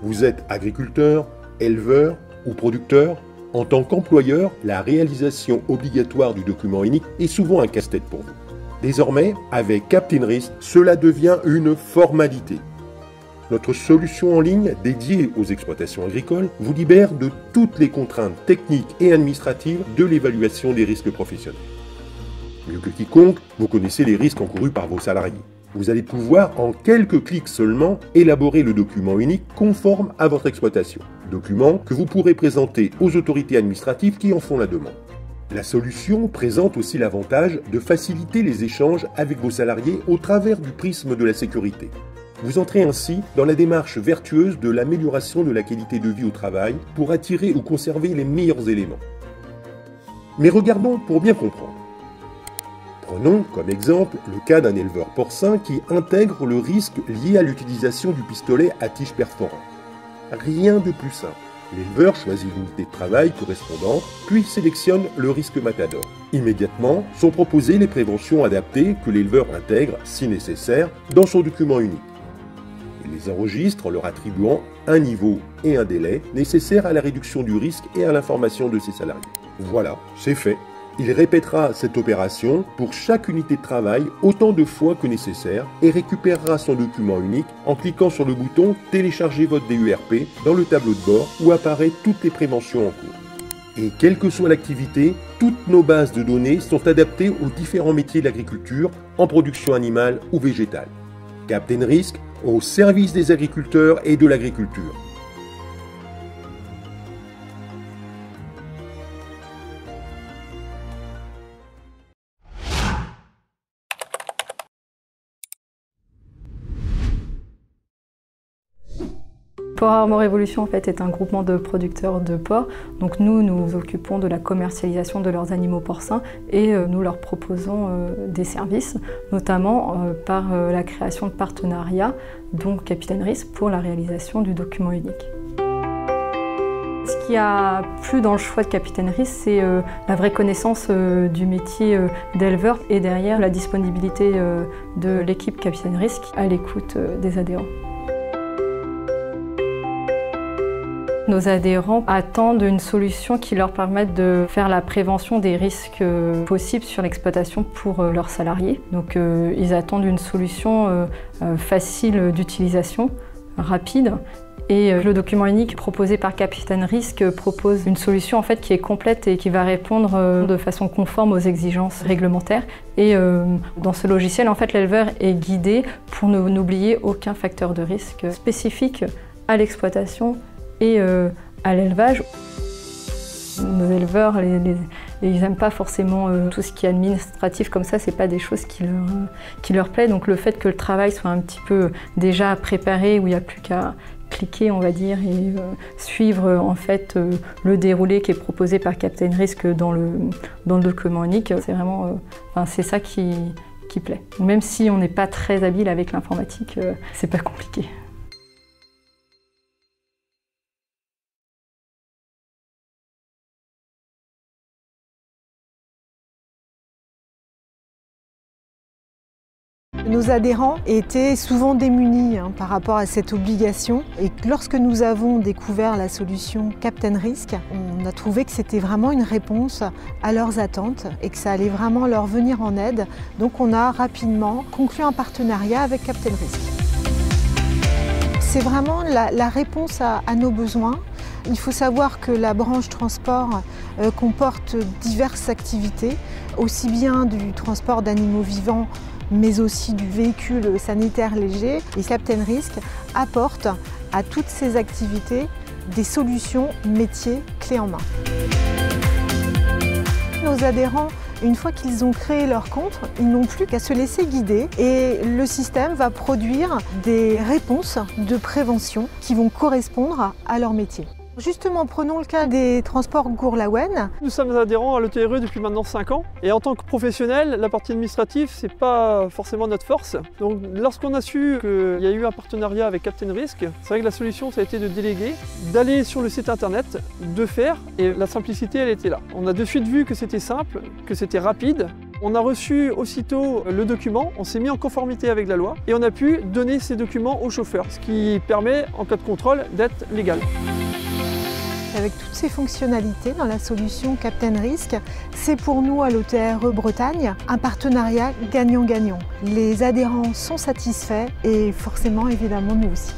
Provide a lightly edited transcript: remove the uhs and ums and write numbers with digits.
Vous êtes agriculteur, éleveur ou producteur? En tant qu'employeur, la réalisation obligatoire du document unique est souvent un casse-tête pour vous. Désormais, avec Captain Risk, cela devient une formalité. Notre solution en ligne dédiée aux exploitations agricoles vous libère de toutes les contraintes techniques et administratives de l'évaluation des risques professionnels. Mieux que quiconque, vous connaissez les risques encourus par vos salariés. Vous allez pouvoir, en quelques clics seulement, élaborer le document unique conforme à votre exploitation. Document que vous pourrez présenter aux autorités administratives qui en font la demande. La solution présente aussi l'avantage de faciliter les échanges avec vos salariés au travers du prisme de la sécurité. Vous entrez ainsi dans la démarche vertueuse de l'amélioration de la qualité de vie au travail pour attirer ou conserver les meilleurs éléments. Mais regardons pour bien comprendre. Prenons comme exemple le cas d'un éleveur porcin qui intègre le risque lié à l'utilisation du pistolet à tige perforante. Rien de plus simple. L'éleveur choisit l'unité de travail correspondante, puis sélectionne le risque Matador. Immédiatement, sont proposées les préventions adaptées que l'éleveur intègre, si nécessaire, dans son document unique. Il les enregistre en leur attribuant un niveau et un délai nécessaires à la réduction du risque et à l'information de ses salariés. Voilà, c'est fait. Il répétera cette opération pour chaque unité de travail autant de fois que nécessaire et récupérera son document unique en cliquant sur le bouton « Télécharger votre DURP » dans le tableau de bord où apparaissent toutes les préventions en cours. Et quelle que soit l'activité, toutes nos bases de données sont adaptées aux différents métiers de l'agriculture, en production animale ou végétale. Captain Risk, au service des agriculteurs et de l'agriculture. Porc Armor Evolution en fait, est un groupement de producteurs de porcs. Donc nous nous occupons de la commercialisation de leurs animaux porcins et nous leur proposons des services, notamment par la création de partenariats, donc Captain Risk, pour la réalisation du document unique. Ce qui a plu dans le choix de Captain Risk, c'est la vraie connaissance du métier d'éleveur et derrière la disponibilité de l'équipe Captain Risk à l'écoute des adhérents. Nos adhérents attendent une solution qui leur permette de faire la prévention des risques possibles sur l'exploitation pour leurs salariés. Donc ils attendent une solution facile d'utilisation, rapide. Et le document unique proposé par Captain Risk propose une solution en fait, qui est complète et qui va répondre de façon conforme aux exigences réglementaires. Et dans ce logiciel, en fait, l'éleveur est guidé pour n'oublier aucun facteur de risque spécifique à l'exploitation et à l'élevage. Nos éleveurs, ils n'aiment pas forcément tout ce qui est administratif comme ça, c'est pas des choses qui leur plaît. Donc le fait que le travail soit un petit peu déjà préparé, où il n'y a plus qu'à cliquer, on va dire, et suivre en fait le déroulé qui est proposé par Captain Risk dans le document unique, c'est vraiment, c'est ça qui plaît. Même si on n'est pas très habile avec l'informatique, c'est pas compliqué. Nos adhérents étaient souvent démunis par rapport à cette obligation et lorsque nous avons découvert la solution Captain Risk, on a trouvé que c'était vraiment une réponse à leurs attentes et que ça allait vraiment leur venir en aide. Donc on a rapidement conclu un partenariat avec Captain Risk. C'est vraiment la réponse à nos besoins. Il faut savoir que la branche transport comporte diverses activités, aussi bien du transport d'animaux vivants mais aussi du véhicule sanitaire léger. Et Captain Risk apporte à toutes ces activités des solutions métiers clés en main. Nos adhérents, une fois qu'ils ont créé leur compte, ils n'ont plus qu'à se laisser guider et le système va produire des réponses de prévention qui vont correspondre à leur métier. Justement, prenons le cas des transports Gourlaouen. Nous sommes adhérents à l'ETRE depuis maintenant 5 ans et en tant que professionnel, la partie administrative, c'est pas forcément notre force. Donc lorsqu'on a su qu'il y a eu un partenariat avec Captain Risk, c'est vrai que la solution ça a été de déléguer, d'aller sur le site internet, de faire et la simplicité elle était là. On a de suite vu que c'était simple, que c'était rapide On a reçu aussitôt le document, on s'est mis en conformité avec la loi et on a pu donner ces documents au chauffeur, ce qui permet, en cas de contrôle, d'être légal. Avec toutes ces fonctionnalités dans la solution Captain Risk, c'est pour nous à l'OTRE Bretagne un partenariat gagnant-gagnant. Les adhérents sont satisfaits et forcément, évidemment, nous aussi.